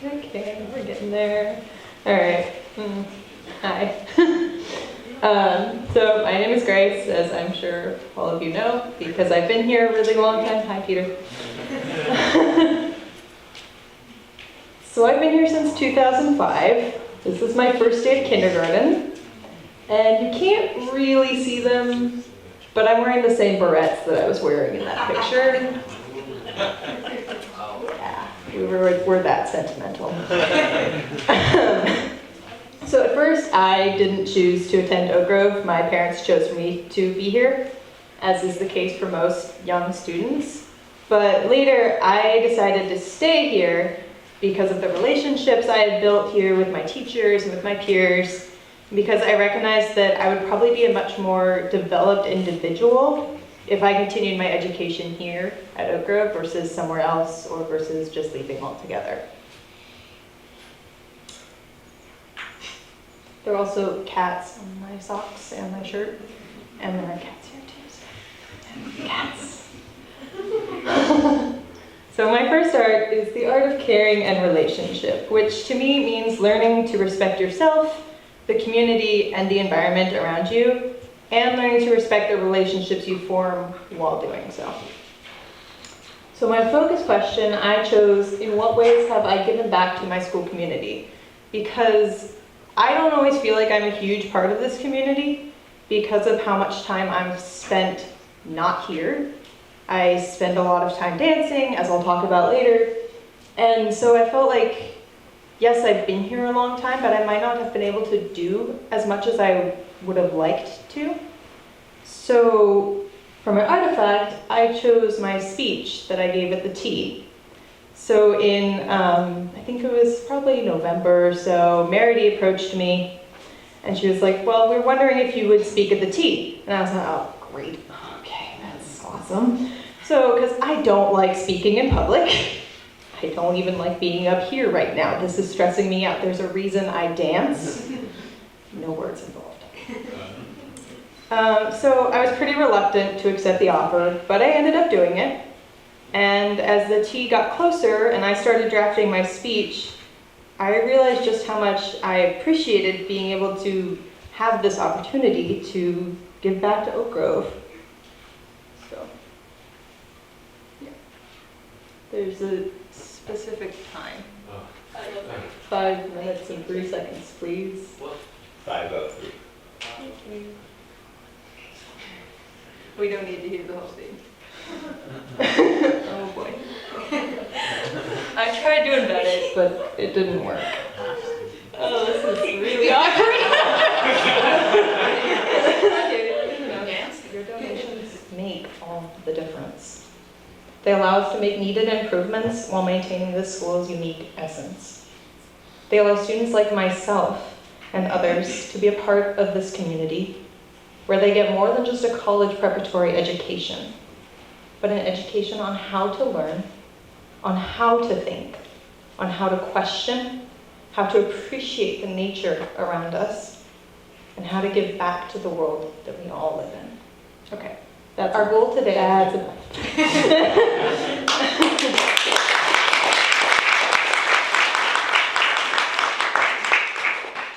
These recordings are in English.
Okay, we're getting there. All right. Hi. So my name is Grace, as I'm sure all of you know, because I've been here a really long time. Hi, Peter. So I've been here since 2005. This is my first day of kindergarten. And you can't really see them, but I'm wearing the same barrettes that I was wearing in that picture. Yeah, we're that sentimental. So at first, I didn't choose to attend Oak Grove. My parents chose for me to be here, as is the case for most young students. But later, I decided to stay here because of the relationships I had built here with my teachers and with my peers, because I recognized that I would probably be a much more developed individual if I continued my education here at Oak Grove versus somewhere else, or versus just leaving altogether. There are also cats on my socks and my shirt, and there are cats here too. So. Cats. So my first art is the art of caring and relationship, which to me means learning to respect yourself, the community, and the environment around you, and learning to respect the relationships you form while doing so. So my focus question I chose, in what ways have I given back to my school community? Because I don't always feel like I'm a huge part of this community because of how much time I've spent not here. I spend a lot of time dancing, as I'll talk about later. And so I felt like, yes, I've been here a long time, but I might not have been able to do as much as I would have liked to. So for my artifact, I chose my speech that I gave at the Tea. So in, I think it was probably November or so, Meredy approached me and she was like, well, we're wondering if you would speak at the Tea. And I was like, oh, great, okay, that's awesome. So, because I don't like speaking in public. I don't even like being up here right now. This is stressing me out. There's a reason I dance. No words involved. So I was pretty reluctant to accept the offer, but I ended up doing it. And as the tea got closer and I started drafting my speech, I realized just how much I appreciated being able to have this opportunity to give back to Oak Grove. So, yeah. There's a specific time. 5 minutes and 3 seconds, please. 5:03. Thank you. We don't need to hear the whole thing. Oh boy. I tried doing better, but it didn't work. Oh, this is really awkward. Your donations make all the difference. They allow us to make needed improvements while maintaining the school's unique essence. They allow students like myself and others to be a part of this community, where they get more than just a college preparatory education, but an education on how to learn, on how to think, on how to question, how to appreciate the nature around us, and how to give back to the world that we all live in. Okay, that's our goal today. That's enough.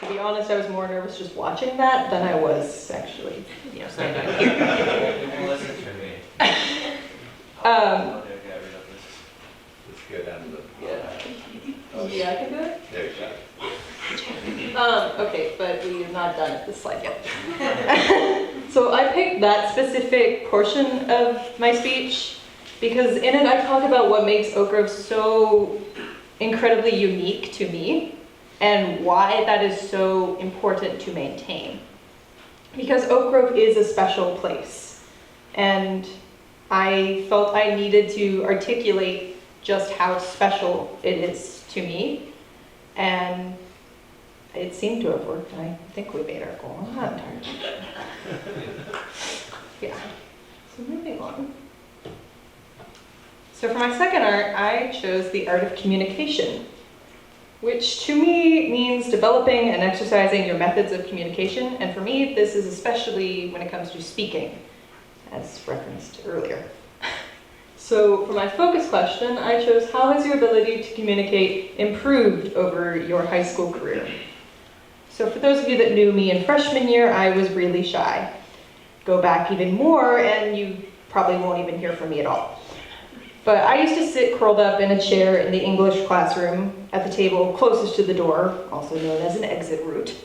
To be honest, I was more nervous just watching that than I was actually, standing here. Listen to me. Um, Let's go down to the. Yeah, I can do it. There you go. Okay, but we're not done at this slide yet. So I picked that specific portion of my speech because in it I talk about what makes Oak Grove so incredibly unique to me and why that is so important to maintain. Because Oak Grove is a special place, and I felt I needed to articulate just how special it is to me, and it seemed to have worked. I think we made our goal. I'm not entirely sure. Yeah, so moving on. So for my second art, I chose the art of communication, which to me means developing and exercising your methods of communication, and for me, this is especially when it comes to speaking, as referenced earlier. So for my focus question, I chose how has your ability to communicate improved over your high school career? So for those of you that knew me in freshman year, I was really shy. Go back even more and you probably won't even hear from me at all. But I used to sit curled up in a chair in the English classroom at the table closest to the door, also known as an exit route.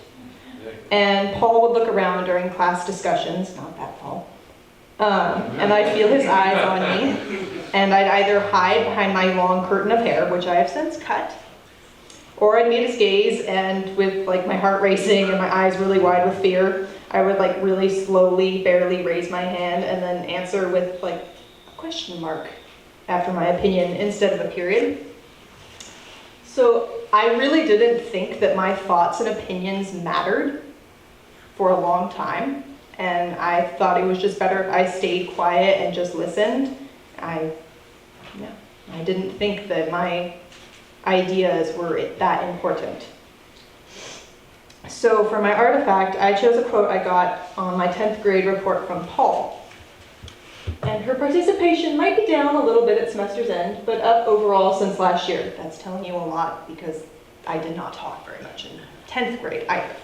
And Paul would look around during class discussions, not that Paul, and I'd feel his eyes on me, and I'd either hide behind my long curtain of hair, which I have since cut, or I'd meet his gaze, and with like my heart racing and my eyes really wide with fear, I would like really slowly, barely raise my hand and then answer with like a question mark after my opinion instead of a period. So I really didn't think that my thoughts and opinions mattered for a long time, and I thought it was just better if I stayed quiet and just listened. I didn't think that my ideas were that important. So for my artifact, I chose a quote I got on my 10th grade report from Paul. And her participation might be down a little bit at semester's end, but up overall since last year. That's telling you a lot because I did not talk very much in 10th grade either.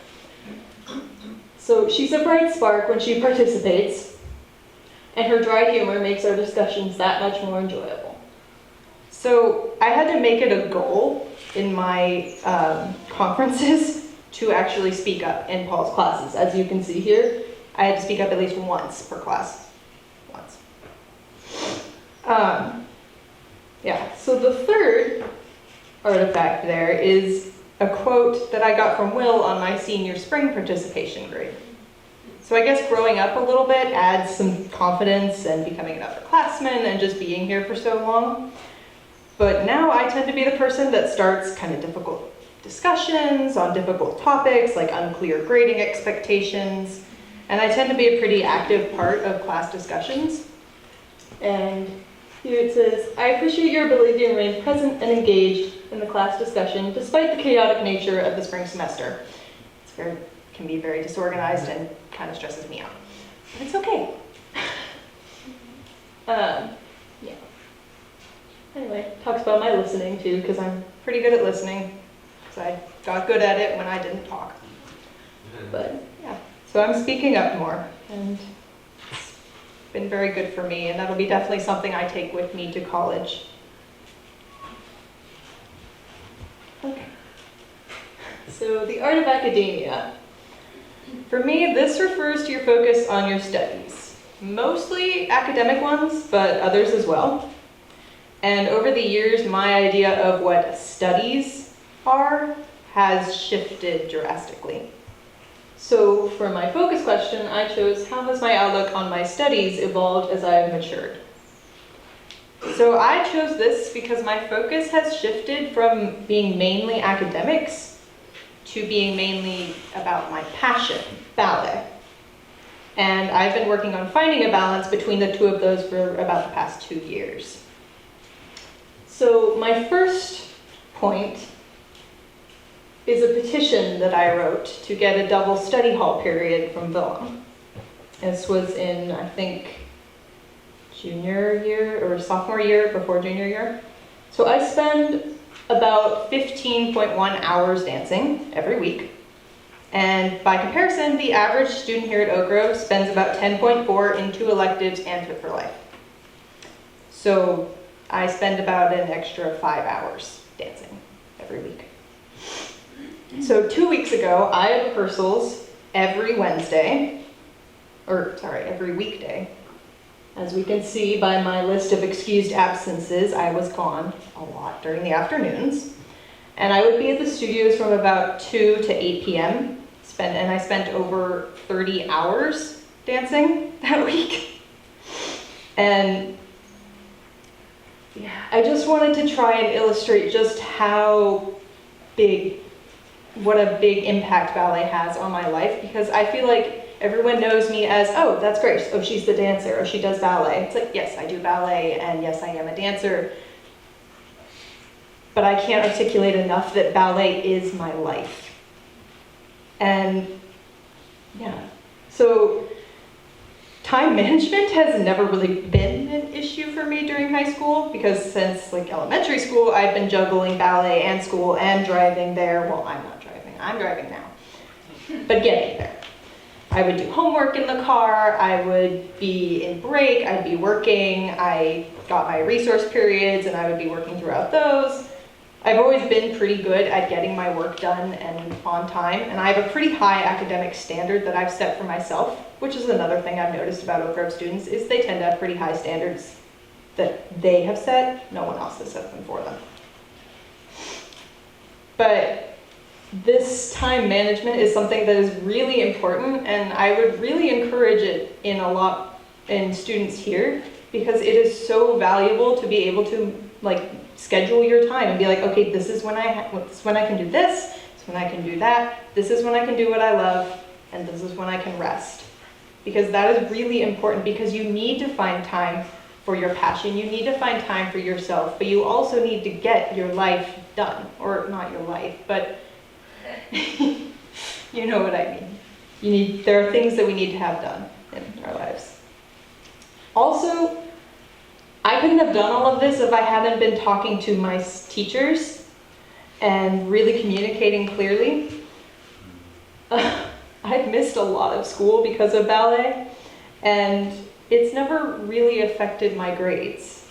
So she's a bright spark when she participates, and her dry humor makes our discussions that much more enjoyable. So I had to make it a goal in my conferences to actually speak up in Paul's classes. As you can see here, I had to speak up at least once per class. So the third artifact there is a quote that I got from Will on my senior spring participation grade. So I guess growing up a little bit adds some confidence and becoming an upperclassman and just being here for so long. But now I tend to be the person that starts kind of difficult discussions on difficult topics like unclear grading expectations, and I tend to be a pretty active part of class discussions. And here it says, I appreciate your ability to remain present and engaged in the class discussion despite the chaotic nature of the spring semester. Can be very disorganized and kind of stresses me out, but it's okay. Anyway, talks about my listening too, because I'm pretty good at listening, because I got good at it when I didn't talk. But yeah, so I'm speaking up more, and it's been very good for me, and that'll be definitely something I take with me to college. Okay. So the art of academia. For me, this refers to your focus on your studies. Mostly academic ones, but others as well. And over the years, my idea of what studies are has shifted drastically. So for my focus question, I chose how has my outlook on my studies evolved as I have matured? So I chose this because my focus has shifted from being mainly academics to being mainly about my passion, ballet. And I've been working on finding a balance between the two of those for about the past 2 years. So my first point is a petition that I wrote to get a double study hall period from Villam. This was in, I think, junior year or sophomore year before junior year. So I spend about 15.1 hours dancing every week. And by comparison, the average student here at Oak Grove spends about 10.4 in 2 electives and Fit for Life. So I spend about an extra 5 hours dancing every week. So 2 weeks ago, I had rehearsals every weekday. As we can see by my list of excused absences, I was gone a lot during the afternoons. And I would be at the studios from about 2 to 8 p.m. And I spent over 30 hours dancing that week. And yeah, I just wanted to try and illustrate just what a big impact ballet has on my life, because I feel like everyone knows me as, oh, that's Grace, oh, she's the dancer, oh, she does ballet. It's like, yes, I do ballet, and yes, I am a dancer, but I can't articulate enough that ballet is my life. And yeah, so time management has never really been an issue for me during high school because since like elementary school, I've been juggling ballet and school and driving there. Well, I'm not driving, I'm driving now, but getting there. I would do homework in the car, I would be in break, I'd be working, I got my resource periods and I would be working throughout those. I've always been pretty good at getting my work done and on time, and I have a pretty high academic standard that I've set for myself, which is another thing I've noticed about Oak Grove students, is they tend to have pretty high standards that they have set, no one else has set them for them. But this time management is something that is really important, and I would really encourage it in students here, because it is so valuable to be able to like schedule your time and be like, okay, this is when I can do this, this is when I can do that, this is when I can do what I love, and this is when I can rest. Because that is really important, because you need to find time for your passion, you need to find time for yourself, but you also need to get your life done, or not your life, but you know what I mean. There are things that we need to have done in our lives. Also, I couldn't have done all of this if I hadn't been talking to my teachers and really communicating clearly. I've missed a lot of school because of ballet, and it's never really affected my grades.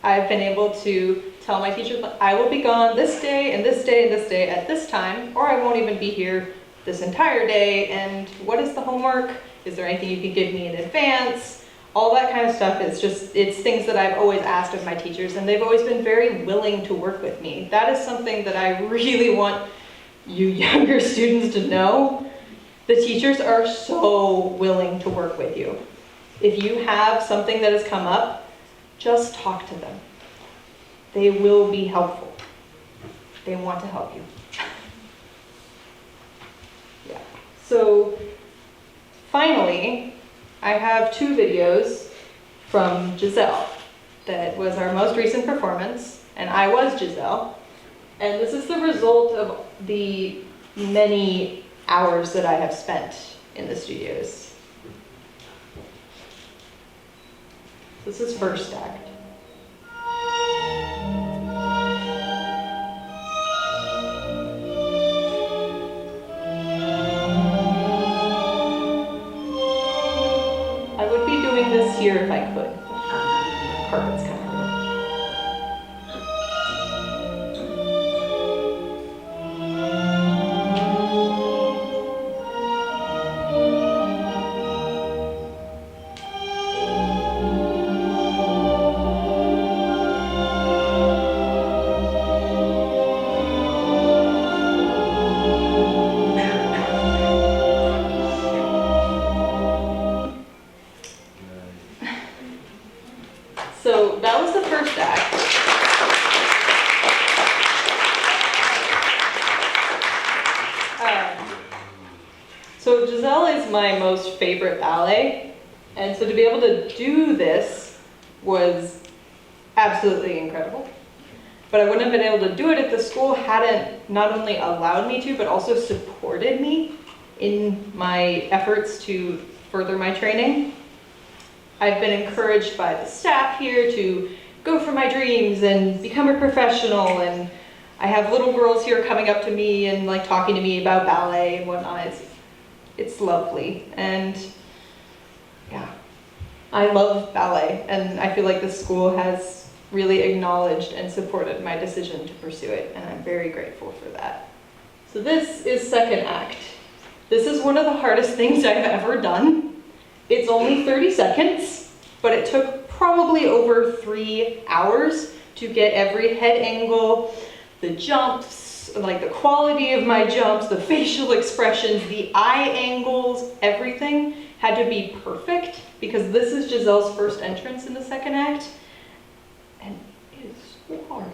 I've been able to tell my teachers, I will be gone this day and this day and this day at this time, or I won't even be here this entire day, and what is the homework? Is there anything you can give me in advance? All that kind of stuff is it's things that I've always asked of my teachers, and they've always been very willing to work with me. That is something that I really want you younger students to know. The teachers are so willing to work with you. If you have something that has come up, just talk to them. They will be helpful. They want to help you. Yeah. So finally, I have 2 videos from Giselle. That was our most recent performance, and I was Giselle. And this is the result of the many hours that I have spent in the studios. This is first act. I would be doing this here if I could. The carpet's kind of ruined. So that was the first act. So Giselle is my most favorite ballet, and so to be able to do this was absolutely incredible. But I wouldn't have been able to do it if the school hadn't not only allowed me to, but also supported me in my efforts to further my training. I've been encouraged by the staff here to go for my dreams and become a professional, and I have little girls here coming up to me and like talking to me about ballet and whatnot. It's lovely, and yeah, I love ballet, and I feel like the school has really acknowledged and supported my decision to pursue it, and I'm very grateful for that. So this is second act. This is one of the hardest things I've ever done. It's only 30 seconds, but it took probably over 3 hours to get every head angle, the jumps, like the quality of my jumps, the facial expressions, the eye angles, everything had to be perfect, because this is Giselle's first entrance in the second act, and it is so hard,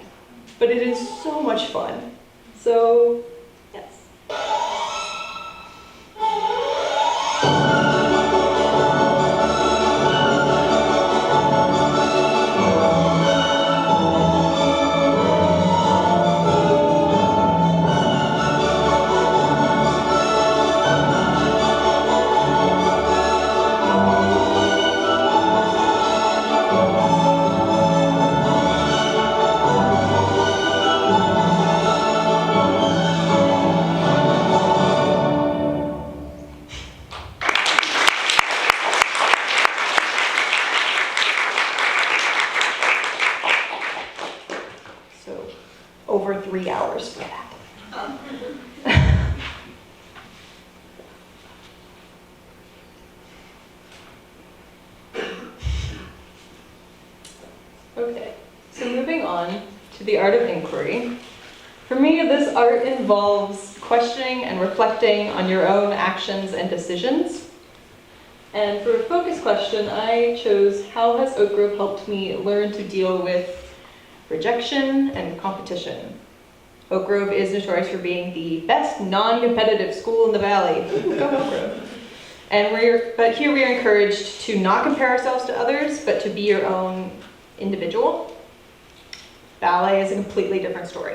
but it is so much fun. So, yes. over 3 hours for that. Okay, so moving on to the art of inquiry. For me, this art involves questioning and reflecting on your own actions and decisions. And for a focus question, I chose, how has Oak Grove helped me learn to deal with rejection and competition? Oak Grove is notorious for being the best non-competitive school in the valley. Ooh, go Oak Grove. But here we are encouraged to not compare ourselves to others, but to be your own individual. Ballet is a completely different story.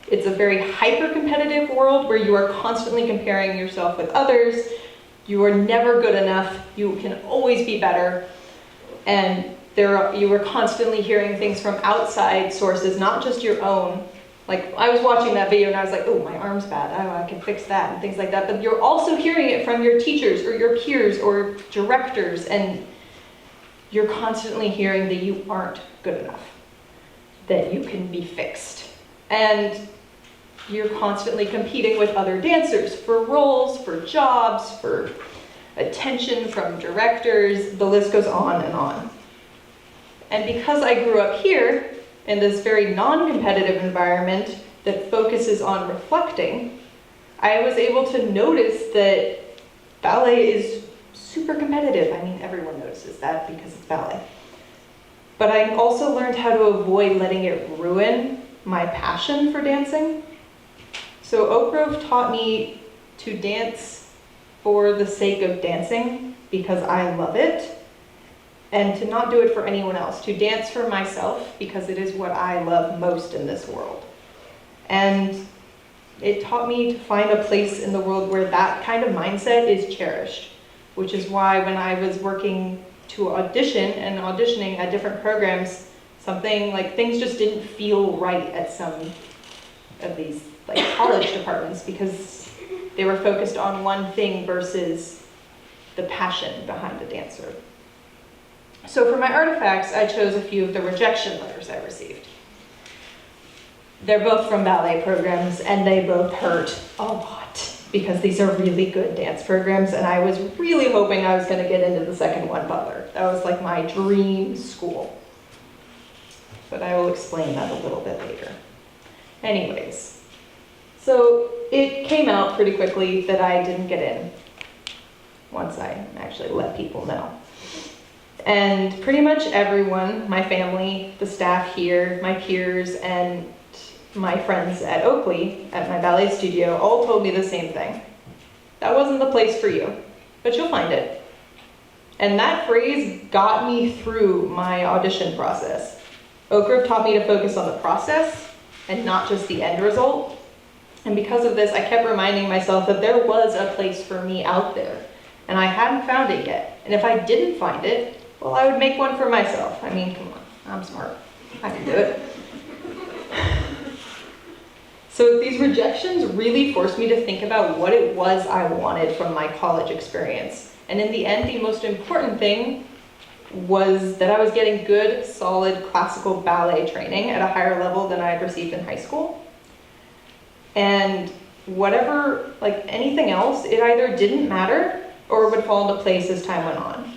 It's a very hyper-competitive world where you are constantly comparing yourself with others. You are never good enough. You can always be better. And you are constantly hearing things from outside sources, not just your own. Like, I was watching that video and I was like, oh, my arm's bad. Oh, I can fix that, and things like that. But you're also hearing it from your teachers or your peers or directors, and you're constantly hearing that you aren't good enough, that you can be fixed. And you're constantly competing with other dancers for roles, for jobs, for attention from directors. The list goes on and on. And because I grew up here in this very non-competitive environment that focuses on reflecting, I was able to notice that ballet is super competitive. I mean, everyone notices that because it's ballet. But I also learned how to avoid letting it ruin my passion for dancing. So Oak Grove taught me to dance for the sake of dancing because I love it, and to not do it for anyone else, to dance for myself because it is what I love most in this world. And it taught me to find a place in the world where that kind of mindset is cherished, which is why when I was working to audition and auditioning at different programs, something like things just didn't feel right at some of these like college departments because they were focused on one thing versus the passion behind the dancer. So for my artifacts, I chose a few of the rejection letters I received. They're both from ballet programs, and they both hurt a lot because these are really good dance programs, and I was really hoping I was going to get into the second one, Butler. That was like my dream school. But I will explain that a little bit later. Anyways, so it came out pretty quickly that I didn't get in once I actually let people know. And pretty much everyone, my family, the staff here, my peers, and my friends at Oakley, at my ballet studio, all told me the same thing. That wasn't the place for you, but you'll find it. And that phrase got me through my audition process. Oak Grove taught me to focus on the process and not just the end result. And because of this, I kept reminding myself that there was a place for me out there, and I hadn't found it yet. And if I didn't find it, well, I would make one for myself. I mean, come on, I'm smart. I can do it. So these rejections really forced me to think about what it was I wanted from my college experience. And in the end, the most important thing was that I was getting good, solid classical ballet training at a higher level than I had received in high school. And whatever, like anything else, it either didn't matter or would fall into place as time went on.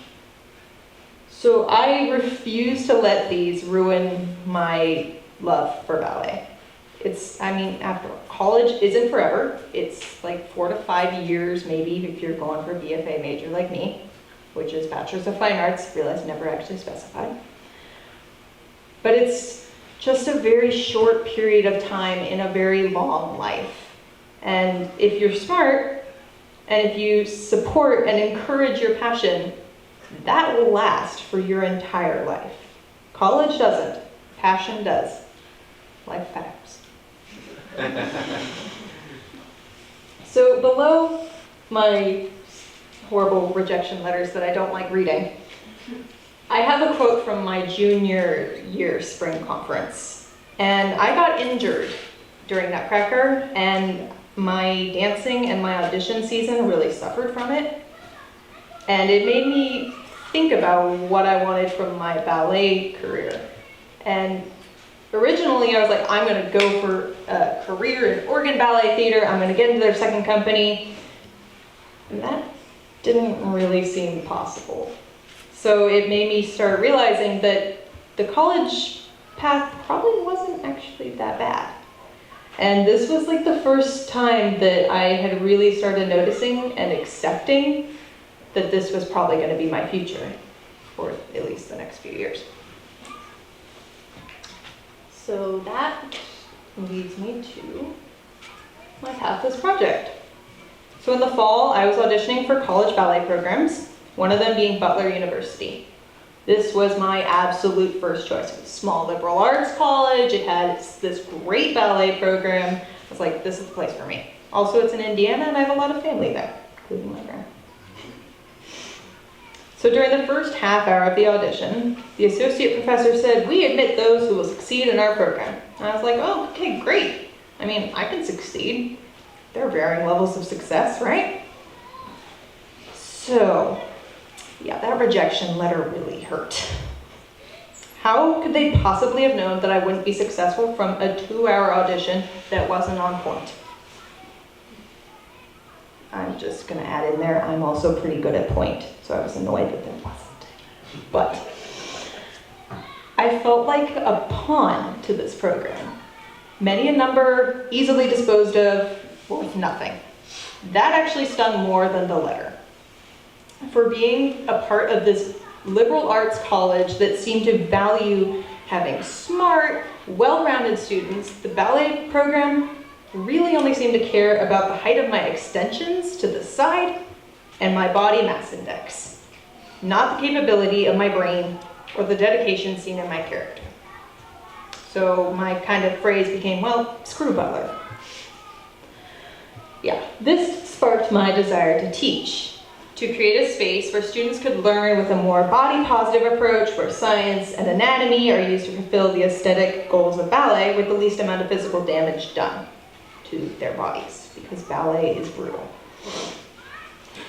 So I refused to let these ruin my love for ballet. After all, college isn't forever. It's like 4 to 5 years, maybe, if you're going for a BFA major like me, which is Bachelor's of Fine Arts, realized never actually specified. But it's just a very short period of time in a very long life. And if you're smart, and if you support and encourage your passion, that will last for your entire life. College doesn't. Passion does. Life facts. So below my horrible rejection letters that I don't like reading, I have a quote from my junior year spring conference. And I got injured during Nutcracker, and my dancing and my audition season really suffered from it. And it made me think about what I wanted from my ballet career. And Originally, I was like, I'm gonna go for a career in Oregon Ballet Theater, I'm gonna get into their second company. And that didn't really seem possible. So it made me start realizing that the college path probably wasn't actually that bad. And this was like the first time that I had really started noticing and accepting that this was probably going to be my future for at least the next few years. So that leads me to my Pathless project. So in the fall, I was auditioning for college ballet programs, one of them being Butler University. This was my absolute first choice. It was a small liberal arts college. It had this great ballet program. I was like, this is the place for me. Also, it's in Indiana, and I have a lot of family there, including my grandma. So during the first half hour of the audition, the associate professor said, "We admit those who will succeed in our program." And I was like, oh, okay, great. I mean, I can succeed. There are varying levels of success, right? So, yeah, that rejection letter really hurt. How could they possibly have known that I wouldn't be successful from a 2-hour audition that wasn't on point? I'm just gonna add in there, I'm also pretty good at point, so I was annoyed that there wasn't. But I felt like a pawn to this program. Many a number, easily disposed of, worth nothing. That actually stung more than the letter. For being a part of this liberal arts college that seemed to value having smart, well-rounded students, the ballet program really only seemed to care about the height of my extensions to the side and my body mass index, not the capability of my brain or the dedication seen in my character. So my kind of phrase became, well, screw Butler. Yeah, this sparked my desire to teach, to create a space where students could learn with a more body-positive approach, where science and anatomy are used to fulfill the aesthetic goals of ballet with the least amount of physical damage done to their bodies, because ballet is brutal.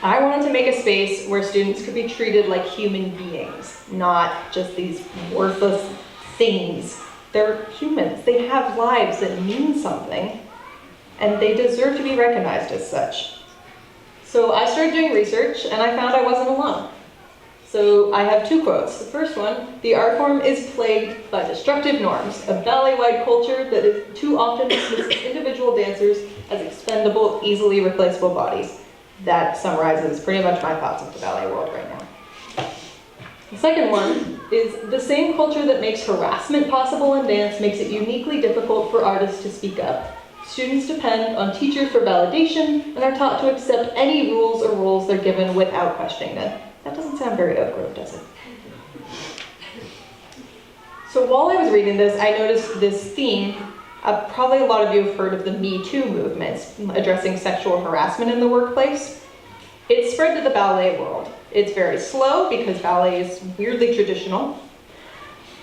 I wanted to make a space where students could be treated like human beings, not just these worthless things. They're humans. They have lives that mean something, and they deserve to be recognized as such. So I started doing research, and I found I wasn't alone. So I have 2 quotes. The first one, "The art form is plagued by destructive norms, a ballet-wide culture that is too often dismisses individual dancers as expendable, easily replaceable bodies." That summarizes pretty much my thoughts of the ballet world right now. The second one is, "The same culture that makes harassment possible in dance makes it uniquely difficult for artists to speak up. Students depend on teachers for validation and are taught to accept any rules or roles they're given without questioning them." That doesn't sound very Oak Grove, does it? So while I was reading this, I noticed this theme. Probably a lot of you have heard of the Me Too movement, addressing sexual harassment in the workplace. It's spread to the ballet world. It's very slow because ballet is weirdly traditional,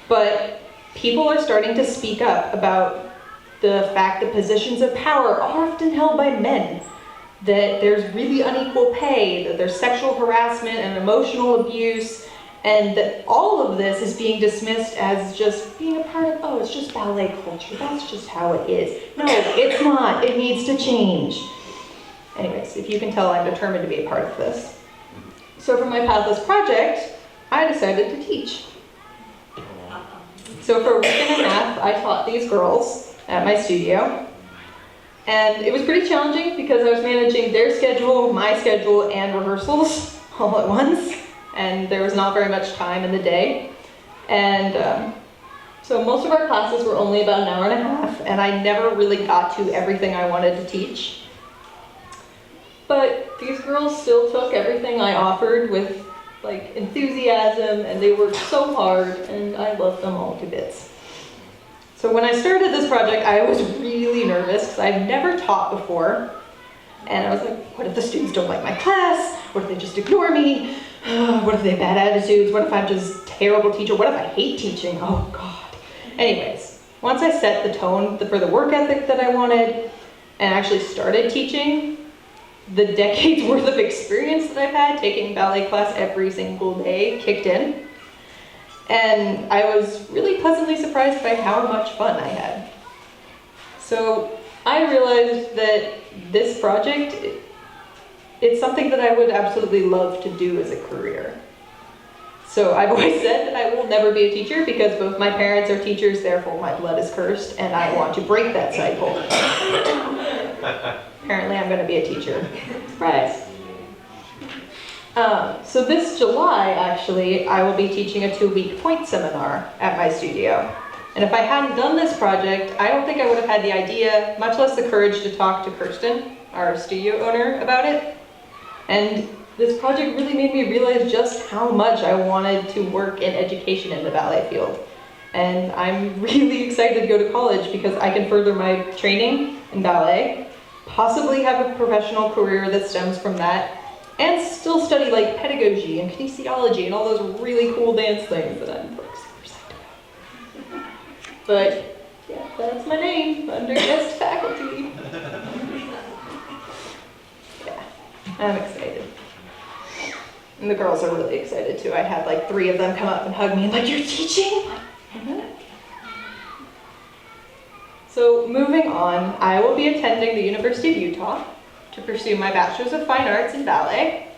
but people are starting to speak up about the fact that positions of power are often held by men, that there's really unequal pay, that there's sexual harassment and emotional abuse, and that all of this is being dismissed as just being a part of, oh, it's just ballet culture, that's just how it is. No, it's not, it needs to change. Anyways, if you can tell, I'm determined to be a part of this. So for my Pathless project, I decided to teach. So for a week and a half, I taught these girls at my studio. And it was pretty challenging because I was managing their schedule, my schedule, and rehearsals all at once. And there was not very much time in the day. And so most of our classes were only about an hour and a half, and I never really got to everything I wanted to teach. But these girls still took everything I offered with like enthusiasm, and they worked so hard, and I loved them all to bits. So when I started this project, I was really nervous because I've never taught before. And I was like, what if the students don't like my class? What if they just ignore me? What if they have bad attitudes? What if I'm just a terrible teacher? What if I hate teaching? Oh God. Anyways, once I set the tone for the work ethic that I wanted and actually started teaching, the decades worth of experience that I've had taking ballet class every single day kicked in. And I was really pleasantly surprised by how much fun I had. So I realized that this project, it's something that I would absolutely love to do as a career. So I've always said that I will never be a teacher because both my parents are teachers, therefore my blood is cursed, and I want to break that cycle. Apparently I'm going to be a teacher. Surprise. So this July, actually, I will be teaching a 2-week point seminar at my studio. And if I hadn't done this project, I don't think I would have had the idea, much less the courage to talk to Kirsten, our studio owner, about it. And this project really made me realize just how much I wanted to work in education in the ballet field. And I'm really excited to go to college because I can further my training in ballet, possibly have a professional career that stems from that, and still study like pedagogy and kinesiology and all those really cool dance things that I'm super excited about. But yeah, that's my name under guest faculty. Yeah, I'm excited. And the girls are really excited too. I had like 3 of them come up and hug me and like, "You're teaching?" Mm-hmm. So moving on, I will be attending the University of Utah to pursue my Bachelor's of Fine Arts in ballet.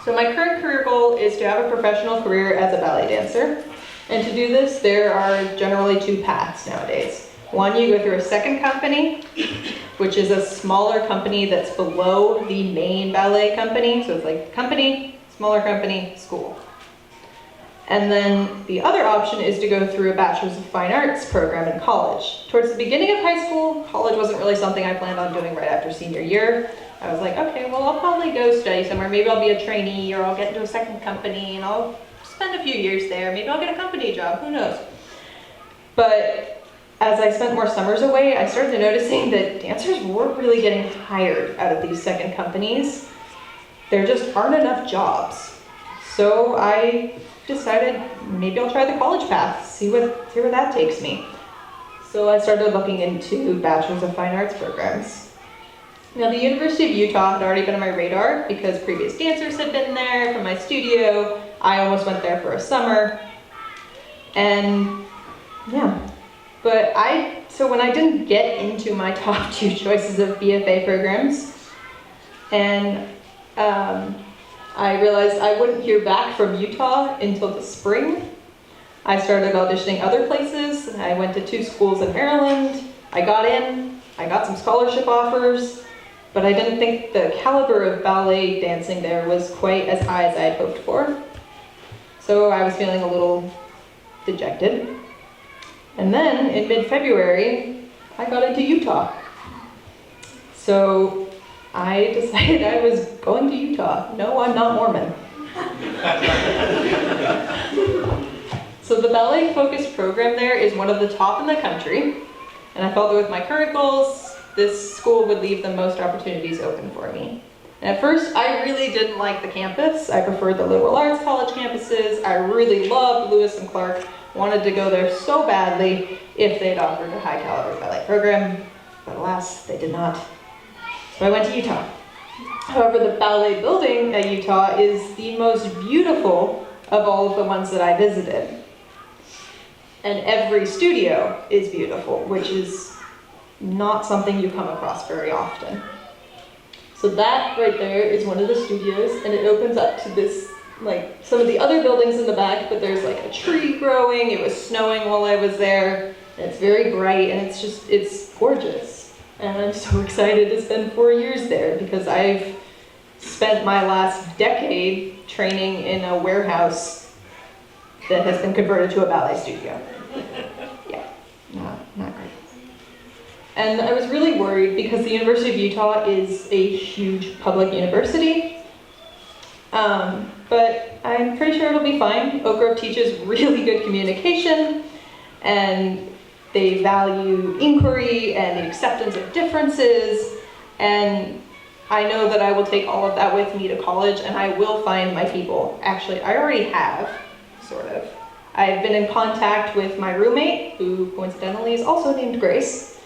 So my current career goal is to have a professional career as a ballet dancer. And to do this, there are generally 2 paths nowadays. One, you go through a second company, which is a smaller company that's below the main ballet company. So it's like company, smaller company, school. And then the other option is to go through a Bachelor's of Fine Arts program in college. Towards the beginning of high school, college wasn't really something I planned on doing right after senior year. I was like, okay, well, I'll probably go study somewhere. Maybe I'll be a trainee or I'll get into a second company and I'll spend a few years there. Maybe I'll get a company job, who knows? But as I spent more summers away, I started noticing that dancers weren't really getting hired out of these second companies. There just aren't enough jobs. So I decided maybe I'll try the college path, see where that takes me. So I started looking into Bachelor's of Fine Arts programs. Now the University of Utah had already been on my radar because previous dancers had been there from my studio. I almost went there for a summer. And yeah, so when I didn't get into my top 2 choices of BFA programs, and I realized I wouldn't hear back from Utah until the spring. I started auditioning other places. I went to 2 schools in Maryland. I got in, I got some scholarship offers, but I didn't think the caliber of ballet dancing there was quite as high as I had hoped for. So I was feeling a little dejected. And then in mid-February, I got into Utah. So I decided I was going to Utah. No, I'm not Mormon. So the ballet-focused program there is one of the top in the country, and I felt that with my current goals, this school would leave the most opportunities open for me. And at first, I really didn't like the campus. I preferred the liberal arts college campuses. I really loved Lewis and Clark, wanted to go there so badly if they'd offered a high-caliber ballet program, but alas, they did not. So I went to Utah. However, the ballet building at Utah is the most beautiful of all of the ones that I visited. And every studio is beautiful, which is not something you come across very often. So that right there is one of the studios, and it opens up to this, like some of the other buildings in the back, but there's like a tree growing. It was snowing while I was there, and it's very bright, and it's gorgeous. And I'm so excited to spend 4 years there because I've spent my last decade training in a warehouse that has been converted to a ballet studio. Yeah, not great. And I was really worried because the University of Utah is a huge public university. But I'm pretty sure it'll be fine. Oak Grove teaches really good communication, and they value inquiry and the acceptance of differences, and I know that I will take all of that with me to college, and I will find my people. Actually, I already have, sort of. I've been in contact with my roommate, who coincidentally is also named Grace,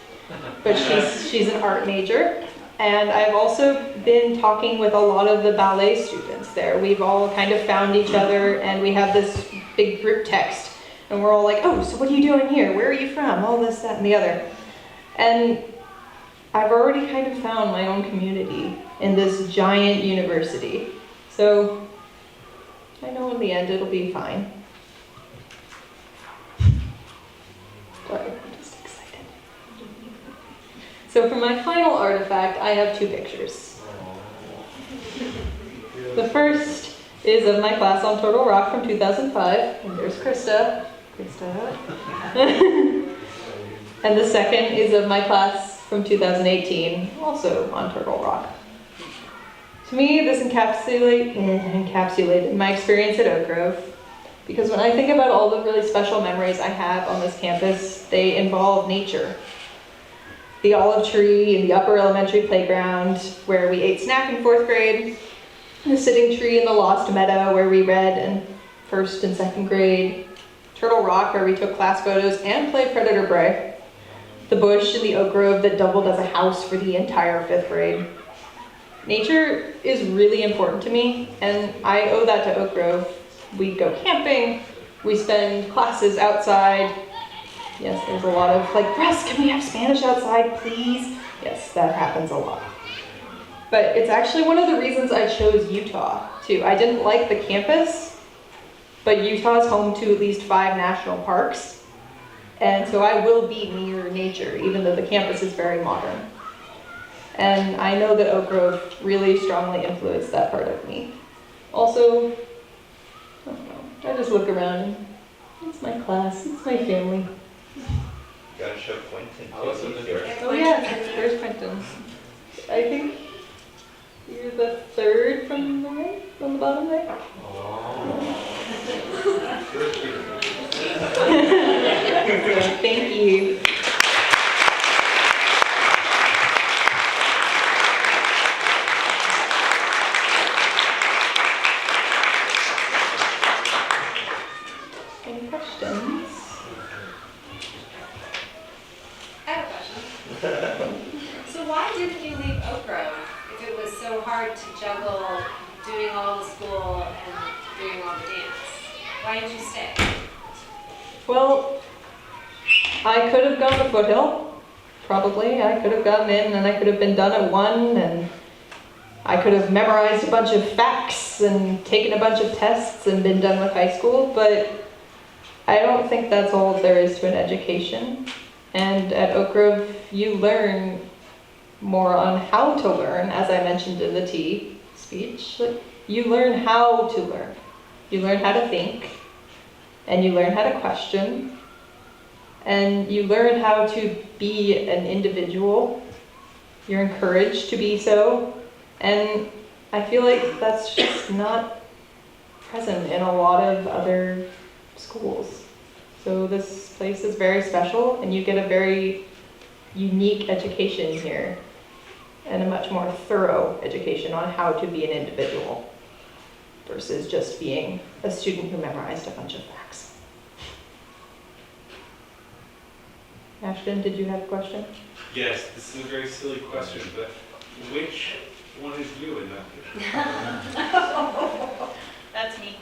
but she's an art major, and I've also been talking with a lot of the ballet students there. We've all kind of found each other, and we have this big group text. And we're all like, oh, so what are you doing here? Where are you from? All this, that, and the other. And I've already kind of found my own community in this giant university. So I know in the end it'll be fine. Sorry, I'm just excited. So for my final artifact, I have 2 pictures. The first is of my class on Turtle Rock from 2005, and there's Krista. And the second is of my class from 2018, also on Turtle Rock. To me, this encapsulated my experience at Oak Grove, because when I think about all the really special memories I have on this campus, they involve nature. The olive tree in the upper elementary playground where we ate snack in 4th grade, the sitting tree in the Lost Meadow where we read in 1st and 2nd grade, Turtle Rock where we took class photos and played Predator Prey, the bush in the Oak Grove that doubled as a house for the entire 5th grade. Nature is really important to me, and I owe that to Oak Grove. We go camping, we spend classes outside. Yes, there's a lot of like, Russ, can we have Spanish outside, please? Yes, that happens a lot. But it's actually one of the reasons I chose Utah, too. I didn't like the campus, but Utah is home to at least 5 national parks. And so I will be near nature, even though the campus is very modern. And I know that Oak Grove really strongly influenced that part of me. Also, I don't know, I just look around and it's my class, it's my family. Gotta show Quentin. Oh yeah, there's Quentin. I think you're the 3rd from the right, from the bottom there. Thank you. Any questions? I have a question. So why didn't you leave Oak Grove if it was so hard to juggle doing all the school and doing all the dance? Why didn't you stay? Well, I could have gone to Foothill, probably. I could have gotten in and I could have been done at 1 and I could have memorized a bunch of facts and taken a bunch of tests and been done with high school, but I don't think that's all there is to an education. And at Oak Grove, you learn more on how to learn, as I mentioned in the T speech. Like, you learn how to learn. You learn how to think, and you learn how to question, and you learn how to be an individual. You're encouraged to be so, and I feel like that's just not present in a lot of other schools. So this place is very special, and you get a very unique education here, and a much more thorough education on how to be an individual versus just being a student who memorized a bunch of facts. Ashton, did you have a question? Yes, this is a very silly question, but which one is you in that picture? That's me.